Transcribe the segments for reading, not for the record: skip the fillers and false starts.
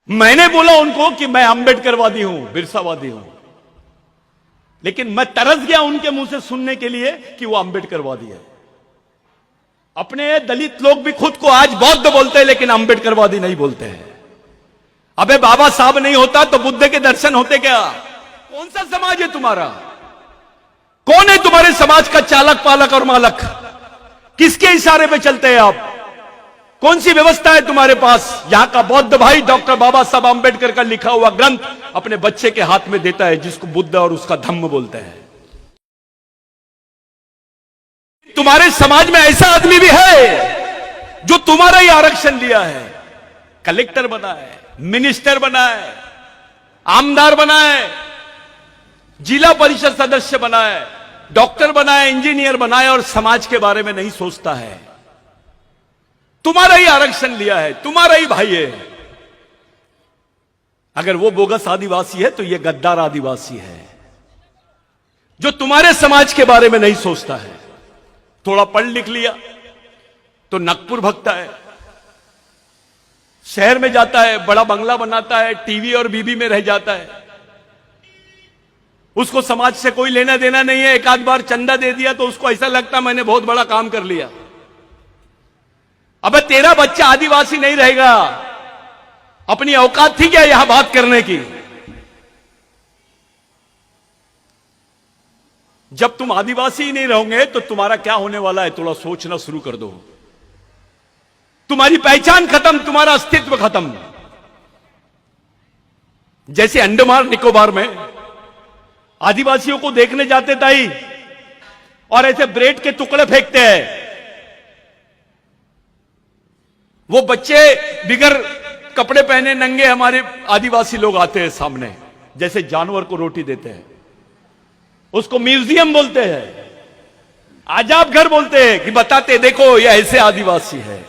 मैंने बोला उनको कि मैं अंबेडकरवादी हूं, बिरसावादी हूं, लेकिन मैं तरस गया उनके मुंह से सुनने के लिए कि वो अंबेडकरवादी है। अपने दलित लोग भी खुद को आज बौद्ध बोलते हैं, लेकिन अंबेडकरवादी नहीं बोलते हैं। अबे बाबा साहब नहीं होता तो बुद्ध के दर्शन होते क्या? कौन सा समाज है तुम्हारा? कौन है तुम्हारे समाज का चालक पालक और मालक? किसके इशारे पे चलते हैं आप? कौन सी व्यवस्था है तुम्हारे पास? यहां का बौद्ध भाई डॉक्टर बाबा साहब अंबेडकर का लिखा हुआ ग्रंथ अपने बच्चे के हाथ में देता है, जिसको बुद्ध और उसका धम्म बोलते हैं। तुम्हारे समाज में ऐसा आदमी भी है जो तुम्हारा ही आरक्षण लिया है, कलेक्टर बना है, मिनिस्टर बना है, आमदार बना है, जिला परिषद सदस्य बना है, डॉक्टर बना है, इंजीनियर बना है, और समाज के बारे में नहीं सोचता है। तुम्हारा ही आरक्षण लिया है, तुम्हारा ही भाई है। अगर वो बोगस आदिवासी है तो ये गद्दार आदिवासी है जो तुम्हारे समाज के बारे में नहीं सोचता है। थोड़ा पढ़ लिख लिया तो नागपुर भगता है, शहर में जाता है, बड़ा बंगला बनाता है, टीवी और बीबी में रह जाता है। उसको समाज से कोई लेना देना नहीं है। एक आध बार चंदा दे दिया तो उसको ऐसा लगता मैंने बहुत बड़ा काम कर लिया। अबे तेरा बच्चा आदिवासी नहीं रहेगा। अपनी औकात थी क्या यहां बात करने की? जब तुम आदिवासी ही नहीं रहोगे तो तुम्हारा क्या होने वाला है, थोड़ा सोचना शुरू कर दो। तुम्हारी पहचान खत्म, तुम्हारा अस्तित्व खत्म। जैसे अंडमान निकोबार में आदिवासियों को देखने जाते ताई और ऐसे ब्रेड के टुकड़े फेंकते हैं। वो बच्चे बिगर कपड़े पहने नंगे हमारे आदिवासी लोग आते हैं सामने, जैसे जानवर को रोटी देते हैं। उसको म्यूजियम बोलते हैं, आजाब घर बोलते हैं कि बताते देखो ये ऐसे आदिवासी है।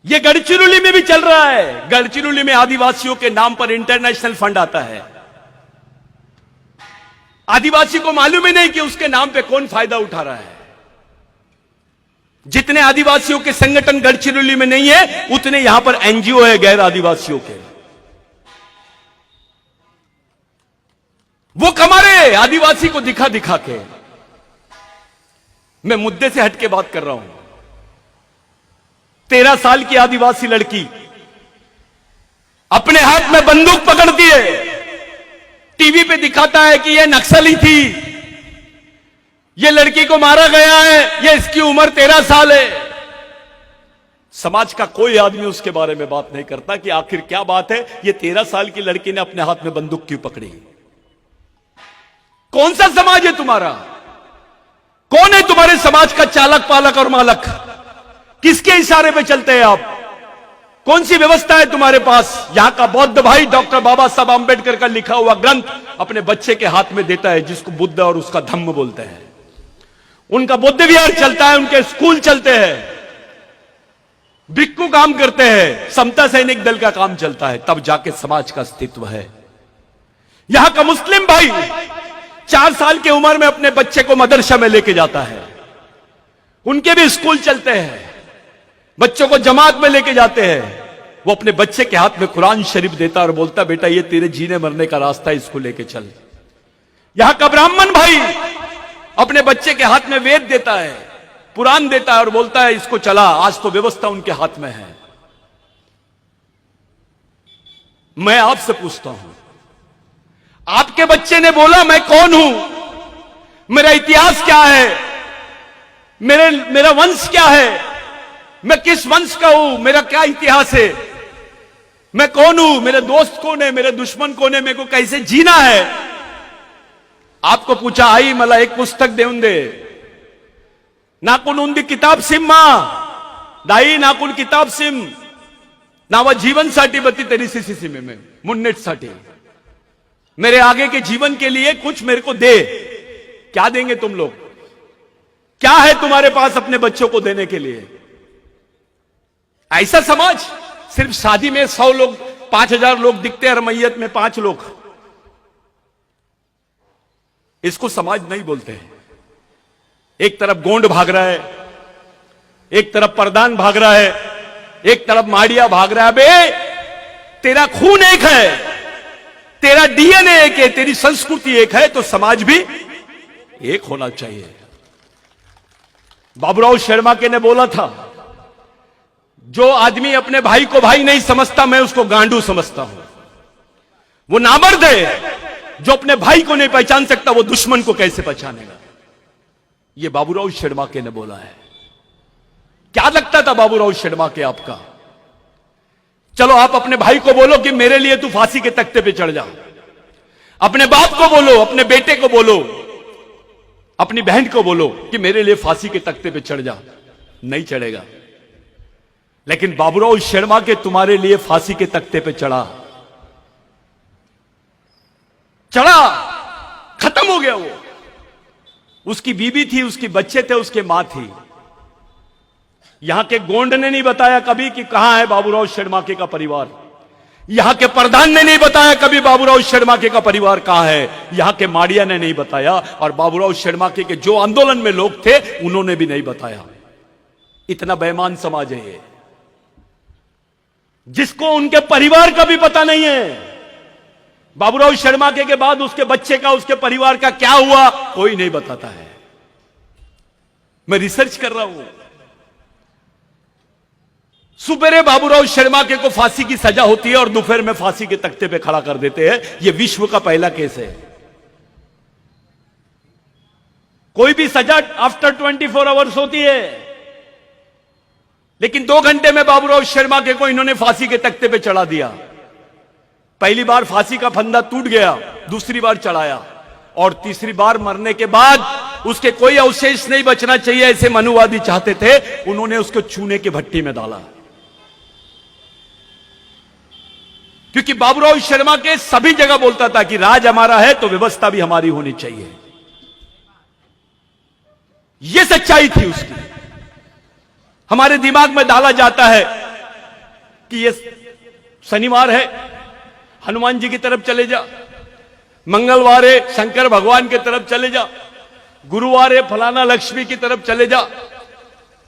ये गढ़चिरौली में भी चल रहा है। गढ़चिरौली में आदिवासियों के नाम पर इंटरनेशनल फंड आता है। आदिवासी को मालूम ही नहीं कि उसके नाम पे कौन फायदा उठा रहा है। जितने आदिवासियों के संगठन गढ़चिरौली में नहीं है, उतने यहां पर एनजीओ है गैर आदिवासियों के। वो कमा रहे आदिवासी को दिखा दिखा के। मैं मुद्दे से हटके बात कर रहा हूं। 13 साल की आदिवासी लड़की अपने हाथ में बंदूक पकड़ती है, टीवी पे दिखाता है कि यह नक्सली थी, ये लड़की को मारा गया है, ये इसकी उम्र 13 साल है। समाज का कोई आदमी उसके बारे में बात नहीं करता कि आखिर क्या बात है, ये 13 साल की लड़की ने अपने हाथ में बंदूक क्यों पकड़ी? कौन सा समाज है तुम्हारा? कौन है तुम्हारे समाज का चालक पालक और मालक? किसके इशारे पे चलते हैं आप? कौन सी व्यवस्था है तुम्हारे पास? यहां का बौद्ध भाई डॉक्टर बाबा साहब अंबेडकर का लिखा हुआ ग्रंथ अपने बच्चे के हाथ में देता है, जिसको बुद्ध और उसका धम्म बोलते हैं। उनका बुद्ध विहार चलता है, उनके स्कूल चलते हैं, भिक्खु काम करते हैं, समता सैनिक दल का काम चलता है, तब जाके समाज का अस्तित्व है। यहां का मुस्लिम भाई 4 साल की उम्र में अपने बच्चे को मदरसा में लेके जाता है, उनके भी स्कूल चलते हैं, बच्चों को जमात में लेके जाते हैं। वो अपने बच्चे के हाथ में कुरान शरीफ देता और बोलता बेटा ये तेरे जीने मरने का रास्ता है, इसको लेके चल। यहां का ब्राह्मण भाई अपने बच्चे के हाथ में वेद देता है, पुराण देता है और बोलता है इसको चला। आज तो व्यवस्था उनके हाथ में है। मैं आपसे पूछता हूं, आपके बच्चे ने बोला मैं कौन हूं, मेरा इतिहास क्या है, मेरा वंश क्या है, मैं किस वंश का हूं, मेरा क्या इतिहास है, मैं कौन हूं, मेरे दोस्त कौन है, मेरे दुश्मन कौन है, मेरे को कैसे जीना है? आपको पूछा आई मला एक पुस्तक देऊन दे, नाकून उंदी किताब सिम्मा दाई नाकून किताब सिम नावा जीवनसाठी बती तेरी सीसी में मुन्नेटसाठी, मेरे आगे के जीवन के लिए कुछ मेरे को दे। क्या देंगे तुम लोग? क्या है तुम्हारे पास अपने बच्चों को देने के लिए? ऐसा समाज, सिर्फ शादी में 100 लोग 5000 लोग दिखते हैं और मैयत में 5 लोग, इसको समाज नहीं बोलते हैं। एक तरफ गोंड भाग रहा है, एक तरफ प्रधान भाग रहा है, एक तरफ माड़िया भाग रहा है। बे तेरा खून एक है, तेरा डीएनए एक है, तेरी संस्कृति एक है, तो समाज भी एक होना चाहिए। बाबूराव शर्मा के ने बोला था, जो आदमी अपने भाई को भाई नहीं समझता, मैं उसको गांडू समझता हूं। वो नामर्द है जो अपने भाई को नहीं पहचान सकता, वो दुश्मन को कैसे पहचानेगा। ये बाबूराव शर्मा के ने बोला है। क्या लगता था बाबूराव शर्मा के आपका? चलो आप अपने भाई को बोलो कि मेरे लिए तू फांसी के तख्ते पे चढ़ जा, अपने बाप को बोलो, अपने बेटे को बोलो, अपनी बहन को बोलो कि मेरे लिए फांसी के तख्ते पे चढ़ जा, नहीं चढ़ेगा। लेकिन बाबूराव शर्मा के तुम्हारे लिए फांसी के तख्ते पे चढ़ा, खत्म हो गया। वो उसकी बीबी थी, उसके बच्चे थे, उसके मां थी। यहां के गोंड ने नहीं बताया कभी कि कहां है बाबूराव शर्मा के का परिवार। यहां के प्रधान ने नहीं बताया कभी बाबूराव शर्मा के का परिवार कहां है। यहां के माड़िया ने नहीं बताया, और बाबूराव शर्मा के जो आंदोलन में लोग थे उन्होंने भी नहीं बताया। इतना बेईमान समाज है ये, जिसको उनके परिवार का भी पता नहीं है। बाबूराव शर्मा के बाद उसके बच्चे का, उसके परिवार का क्या हुआ, कोई नहीं बताता है। मैं रिसर्च कर रहा हूं। सुबेरे बाबूराव शर्मा के को फांसी की सजा होती है और दोपहर में फांसी के तख्ते पे खड़ा कर देते हैं। यह विश्व का पहला केस है। कोई भी सजा आफ्टर 24 आवर्स होती है, लेकिन 2 घंटे में बाबूराव शर्मा के को इन्होंने फांसी के तख्ते पे चढ़ा दिया। पहली बार फांसी का फंदा टूट गया, दूसरी बार चढ़ाया, और तीसरी बार मरने के बाद उसके कोई अवशेष नहीं बचना चाहिए, ऐसे मनुवादी चाहते थे। उन्होंने उसको चूने की भट्टी में डाला, क्योंकि बाबूराव शर्मा के सभी जगह बोलता था कि राज हमारा है तो व्यवस्था भी हमारी होनी चाहिए। यह सच्चाई थी उसकी। हमारे दिमाग में डाला जाता है कि यह शनिवार है, हनुमान जी की तरफ चले जा, मंगलवार है, शंकर भगवान की तरफ चले जा, गुरुवार है, फलाना लक्ष्मी की तरफ चले जा,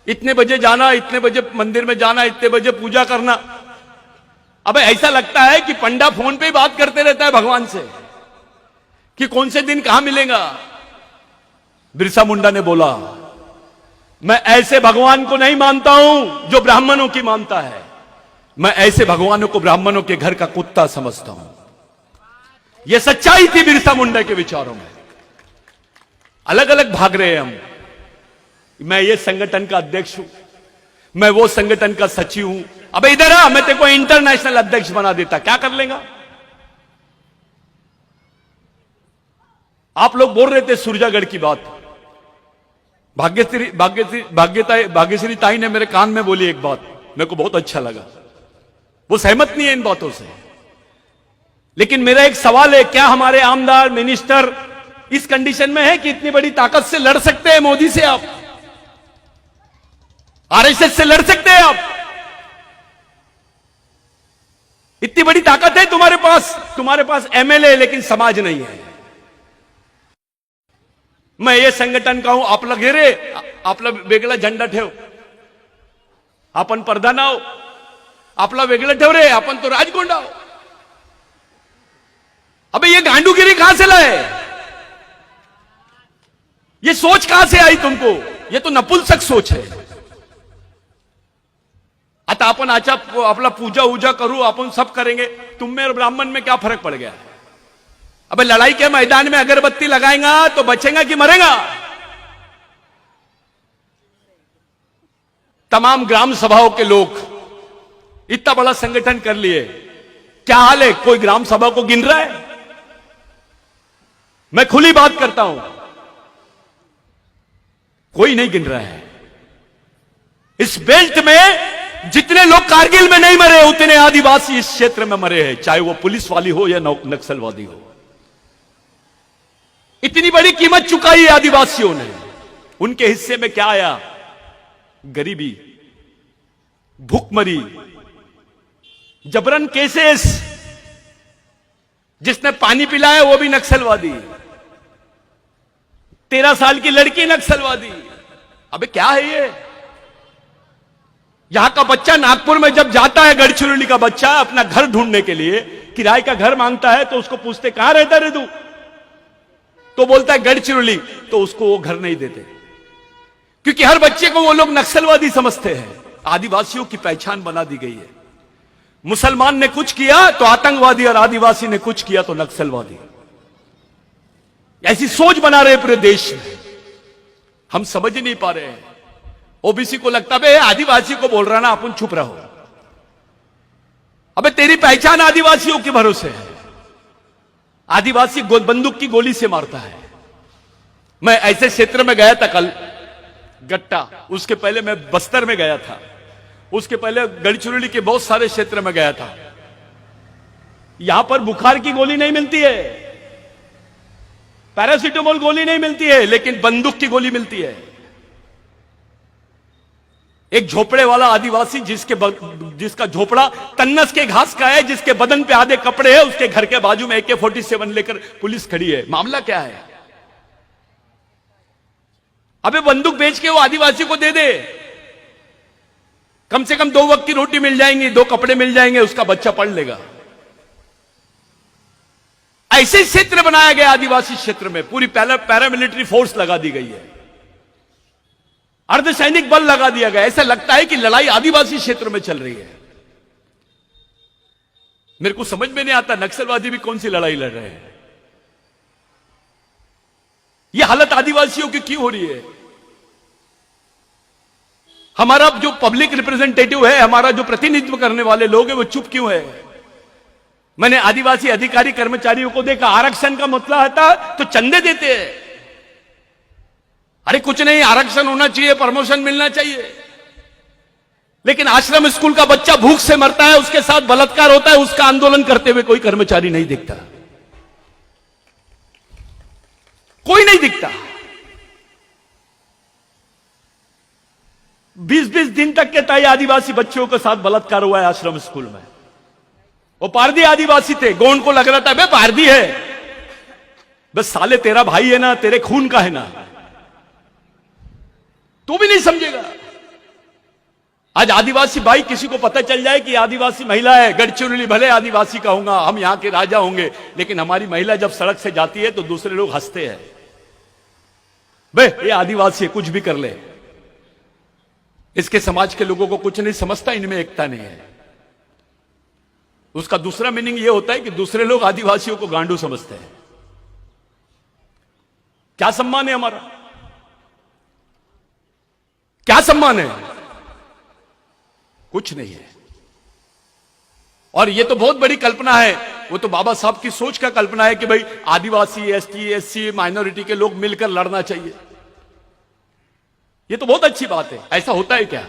इतने बजे जाना, इतने बजे मंदिर में जाना, इतने बजे पूजा करना। अबे ऐसा लगता है कि पंडा फोन पे ही बात करते रहता है भगवान से कि कौन से दिन कहां मिलेगा। बिरसा मुंडा ने बोला, मैं ऐसे भगवान को नहीं मानता हूं जो ब्राह्मणों की मानता है, मैं ऐसे भगवानों को ब्राह्मणों के घर का कुत्ता समझता हूं। यह सच्चाई थी बिरसा मुंडा के विचारों में। अलग अलग भाग रहे हैं हम। मैं ये संगठन का अध्यक्ष हूं, मैं वो संगठन का सचिव हूं। अबे इधर आ, मैं तेरे को इंटरनेशनल अध्यक्ष बना देता, क्या कर लेगा? आप लोग बोल रहे थे सुरजागढ़ की बात। भाग्यश्री ताई ने मेरे कान में बोली एक बात, मेरे को बहुत अच्छा लगा। वो सहमत नहीं है इन बातों से, लेकिन मेरा एक सवाल है, क्या हमारे आमदार मिनिस्टर इस कंडीशन में है कि इतनी बड़ी ताकत से लड़ सकते हैं मोदी से? आप आरएसएस से लड़ सकते हैं? आप इतनी बड़ी ताकत है तुम्हारे पास एमएलए, लेकिन समाज नहीं है। मैं ये संगठन का हूं, आपला घेरे, आपला वेगळा झंडा ठेव, आपण प्रधान आहो, आपला वेगळं ठेव रे, अपन तो राजगोंडा हो। अबे ये गांडूगिरी कहां से लाए? ये सोच कहां से आई तुमको? ये तो नपुंसक सोच है। आता अपन आचा आपला पूजा उजा करू, अपन सब करेंगे, तुम में और ब्राह्मण में क्या फर्क पड़ गया? अबे लड़ाई के मैदान में अगरबत्ती लगाएगा तो बचेगा कि मरेगा? तमाम ग्राम सभाओं के लोग इतना बड़ा संगठन कर लिए, क्या हाल है? कोई ग्राम सभा को गिन रहा है? मैं खुली बात करता हूं, कोई नहीं गिन रहा है। इस बेल्ट में जितने लोग कारगिल में नहीं मरे, उतने आदिवासी इस क्षेत्र में मरे हैं, चाहे वो पुलिस वाली हो या नक्सलवादी हो। इतनी बड़ी कीमत चुकाई है आदिवासियों ने। उनके हिस्से में क्या आया? गरीबी, भूखमरी, जबरन केसेस। जिसने पानी पिलाया वो भी नक्सलवादी, 13 साल की लड़की नक्सलवादी। अबे क्या है ये? यहां का बच्चा नागपुर में जब जाता है, गढ़चिरौली का बच्चा अपना घर ढूंढने के लिए किराए का घर मांगता है, तो उसको पूछते कहां रहता रे तू, तो बोलता है गढ़चिरौली, तो उसको वो घर नहीं देते, क्योंकि हर बच्चे को वो लोग नक्सलवादी समझते हैं। आदिवासियों की पहचान बना दी गई है। मुसलमान ने कुछ किया तो आतंकवादी, और आदिवासी ने कुछ किया तो नक्सलवादी। ऐसी सोच बना रहे पूरे देश में, हम समझ ही नहीं पा रहे हैं। ओबीसी को लगता है आदिवासी को बोल रहा ना, अपन चुप रहो। अबे तेरी पहचान आदिवासियों के भरोसे है। आदिवासी बंदूक की गोली से मारता है। मैं ऐसे क्षेत्र में गया था कल, गट्टा, उसके पहले मैं बस्तर में गया था, उसके पहले गढ़चिरौली के बहुत सारे क्षेत्र में गया था। यहां पर बुखार की गोली नहीं मिलती है, पैरासीटामोल गोली नहीं मिलती है, लेकिन बंदूक की गोली मिलती है। एक झोपड़े वाला आदिवासी जिसका झोपड़ा तन्नस के घास का है, जिसके बदन पे आधे कपड़े हैं, उसके घर के बाजू में AK-47 लेकर पुलिस खड़ी है। मामला क्या है? अबे बंदूक बेच के वो आदिवासी को दे दे, कम से कम 2 वक्त की रोटी मिल जाएंगी, 2 कपड़े मिल जाएंगे, उसका बच्चा पढ़ लेगा। ऐसे क्षेत्र बनाया गया आदिवासी क्षेत्र में, पूरी पैरामिलिट्री फोर्स लगा दी गई है, अर्धसैनिक बल लगा दिया गया। ऐसा लगता है कि लड़ाई आदिवासी क्षेत्र में चल रही है। मेरे को समझ में नहीं आता नक्सलवादी भी कौन सी लड़ाई लड़ रहे हैं। यह हालत आदिवासियों की क्यों हो रही है? हमारा जो पब्लिक रिप्रेजेंटेटिव है, हमारा जो प्रतिनिधित्व करने वाले लोग हैं, वो चुप क्यों है? मैंने आदिवासी अधिकारी कर्मचारियों को देखा, आरक्षण का मतलब आता तो चंदे देते हैं। अरे कुछ नहीं, आरक्षण होना चाहिए, प्रमोशन मिलना चाहिए, लेकिन आश्रम स्कूल का बच्चा भूख से मरता है, उसके साथ बलात्कार होता है, उसका आंदोलन करते हुए कोई कर्मचारी नहीं दिखता, कोई नहीं दिखता। 20-20 दिन तक के तय आदिवासी बच्चों के साथ बलात्कार हुआ है आश्रम स्कूल में। वो पारदी आदिवासी थे, गोंड को लग रहा था बे पारदी है, बस साले तेरा भाई है ना, तेरे खून का है ना, तू भी नहीं समझेगा। आज आदिवासी भाई किसी को पता चल जाए कि आदिवासी महिला है, गढ़चिरौली भले आदिवासी का होगा, हम यहां के राजा होंगे, लेकिन हमारी महिला जब सड़क से जाती है तो दूसरे लोग हंसते हैं, बे ये आदिवासी है, कुछ भी कर ले। इसके समाज के लोगों को कुछ नहीं समझता, इनमें एकता नहीं है। उसका दूसरा मीनिंग यह होता है कि दूसरे लोग आदिवासियों को गांडू समझते हैं। क्या सम्मान है हमारा? क्या सम्मान है? कुछ नहीं है। और यह तो बहुत बड़ी कल्पना है, वो तो बाबा साहब की सोच का कल्पना है कि भाई आदिवासी, ST, SC, माइनॉरिटी के लोग मिलकर लड़ना चाहिए। यह तो बहुत अच्छी बात है। ऐसा होता है क्या?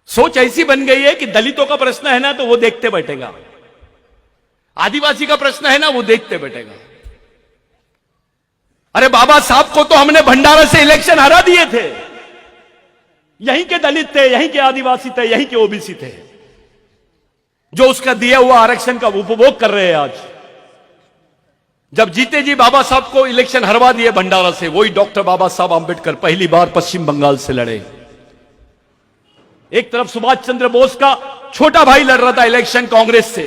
सोच ऐसी बन गई है कि दलितों का प्रश्न है ना तो वो देखते बैठेगा, आदिवासी का प्रश्न है ना वो देखते बैठेगा। अरे बाबा साहब को तो हमने भंडारा से इलेक्शन हरा दिए थे, यहीं के दलित थे, यहीं के आदिवासी थे, यहीं के ओबीसी थे, जो उसका दिया हुआ आरक्षण का उपभोग कर रहे हैं आज। जब जीते जी बाबा साहब को इलेक्शन हरवा दिए भंडारा से, वही डॉक्टर बाबा साहब आंबेडकर पहली बार पश्चिम बंगाल से लड़े। एक तरफ सुभाष चंद्र बोस का छोटा भाई लड़ रहा था इलेक्शन कांग्रेस से,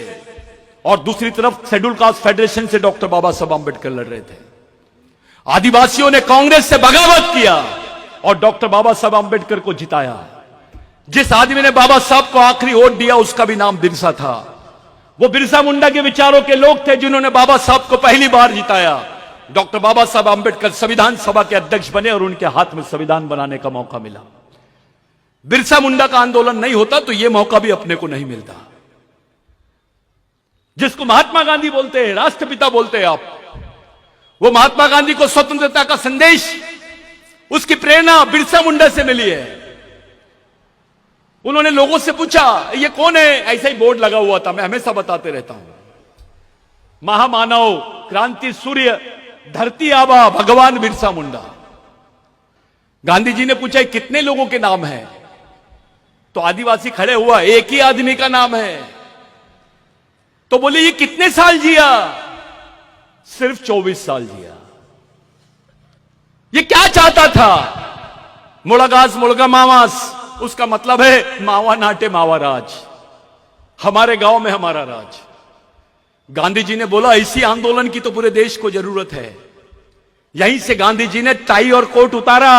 और दूसरी तरफ शेड्यूल कास्ट फेडरेशन से डॉक्टर बाबा साहब आंबेडकर लड़ रहे थे। आदिवासियों ने कांग्रेस से बगावत किया और डॉक्टर बाबा साहब आंबेडकर को जिताया। जिस आदमी ने बाबा साहब को आखिरी वोट दिया उसका भी नाम बिरसा था। वो बिरसा मुंडा के विचारों के लोग थे जिन्होंने बाबा साहब को पहली बार जिताया। डॉक्टर बाबा साहब आंबेडकर संविधान सभा के अध्यक्ष बने और उनके हाथ में संविधान बनाने का मौका मिला। बिरसा मुंडा का आंदोलन नहीं होता तो यह मौका भी अपने को नहीं मिलता। जिसको महात्मा गांधी बोलते हैं, राष्ट्रपिता बोलते हैं आप, वो महात्मा गांधी को स्वतंत्रता का संदेश, उसकी प्रेरणा बिरसा मुंडा से मिली है। उन्होंने लोगों से पूछा ये कौन है, ऐसा ही बोर्ड लगा हुआ था, मैं हमेशा बताते रहता हूं, महामानव, क्रांति सूर्य, धरती आबा भगवान बिरसा मुंडा। गांधी जी ने पूछा कितने लोगों के नाम है, तो आदिवासी खड़े हुआ, एक ही आदमी का नाम है। तो बोले ये कितने साल जिया? सिर्फ 24 साल जिया। ये क्या चाहता था? मुड़गास मुड़गा मामास, उसका मतलब है मावा नाटे मावा राज, हमारे गांव में हमारा राज। गांधी जी ने बोला इसी आंदोलन की तो पूरे देश को जरूरत है। यहीं से गांधी जी ने टाई और कोट उतारा,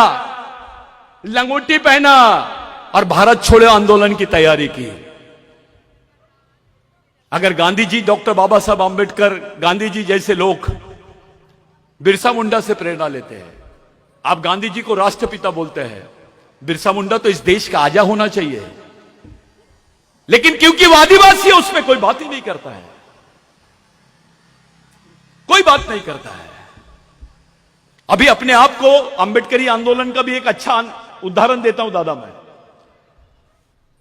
लंगोटी पहना और भारत छोड़ो आंदोलन की तैयारी की। अगर गांधी जी, डॉक्टर बाबा साहब आंबेडकर, गांधी जी जैसे लोग बिरसा मुंडा से प्रेरणा लेते हैं, आप गांधी जी को राष्ट्रपिता बोलते हैं, बिरसा मुंडा तो इस देश का आजा होना चाहिए। लेकिन क्योंकि वो आदिवासी है उसमें कोई बात ही नहीं करता है, कोई बात नहीं करता है। अभी अपने आप को अंबेडकरी आंदोलन का भी एक अच्छा उदाहरण देता हूं दादा। मैं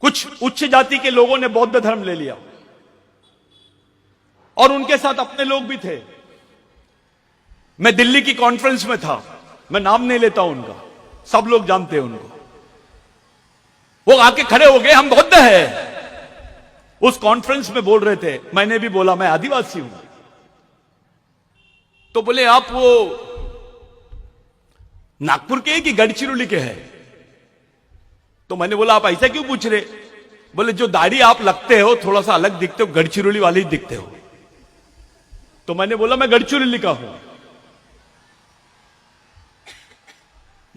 कुछ उच्च जाति के लोगों ने बौद्ध धर्म ले लिया और उनके साथ अपने लोग भी थे। मैं दिल्ली की कॉन्फ्रेंस में था, मैं नाम नहीं लेता हूं उनका, सब लोग जानते हैं उनको। वो आके खड़े हो गए, हम बौद्ध हैं। उस कॉन्फ्रेंस में बोल रहे थे, मैंने भी बोला मैं आदिवासी हूं। तो बोले आप वो नागपुर के कि गढ़चिरौली के हैं? तो मैंने बोला आप ऐसा क्यों पूछ रहे? बोले जो दाढ़ी आप लगते हो थोड़ा सा अलग दिखते हो, गढ़चिरौली वाले ही दिखते हो। तो मैंने बोला मैं गढ़चिरौली का हूं।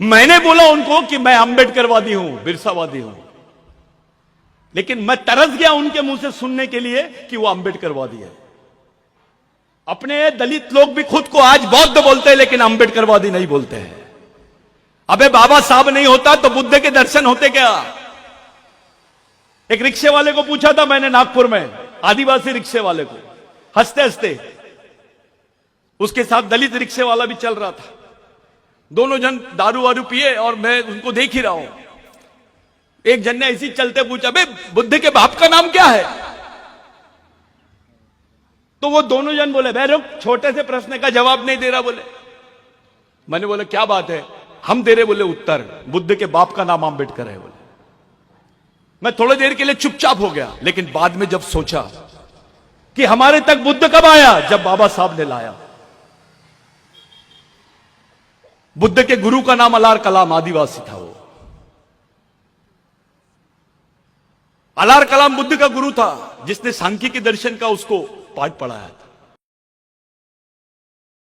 मैंने बोला उनको कि मैं अंबेडकरवादी हूं, बिरसावादी हूं, लेकिन मैं तरस गया उनके मुंह से सुनने के लिए कि वो अंबेडकरवादी है। अपने दलित लोग भी खुद को आज बौद्ध बोलते हैं लेकिन अंबेडकरवादी नहीं बोलते हैं। अबे बाबा साहब नहीं होता तो बुद्ध के दर्शन होते क्या? एक रिक्शे वाले को पूछा था मैंने नागपुर में, आदिवासी रिक्शे वाले को, हंसते हंसते, उसके साथ दलित रिक्शे वाला भी चल रहा था। दोनों जन दारू वारू पिए और मैं उनको देख ही रहा हूं। एक जन ने ऐसी चलते पूछा, बे बुद्ध के बाप का नाम क्या है? तो वो दोनों जन बोले, बे रुक, छोटे से प्रश्न का जवाब नहीं दे रहा। बोले, मैंने बोला क्या बात है? हम दे रहे बोले उत्तर, बुद्ध के बाप का नाम अंबेडकर है। बोले, मैं थोड़ी देर के लिए चुपचाप हो गया, लेकिन बाद में जब सोचा कि हमारे तक बुद्ध कब आया? जब बाबा साहब ने लाया। बुद्ध के गुरु का नाम अलार कलाम, आदिवासी था वो। अलार कलाम बुद्ध का गुरु था, जिसने सांख्यिकी दर्शन का उसको पाठ पढ़ाया था।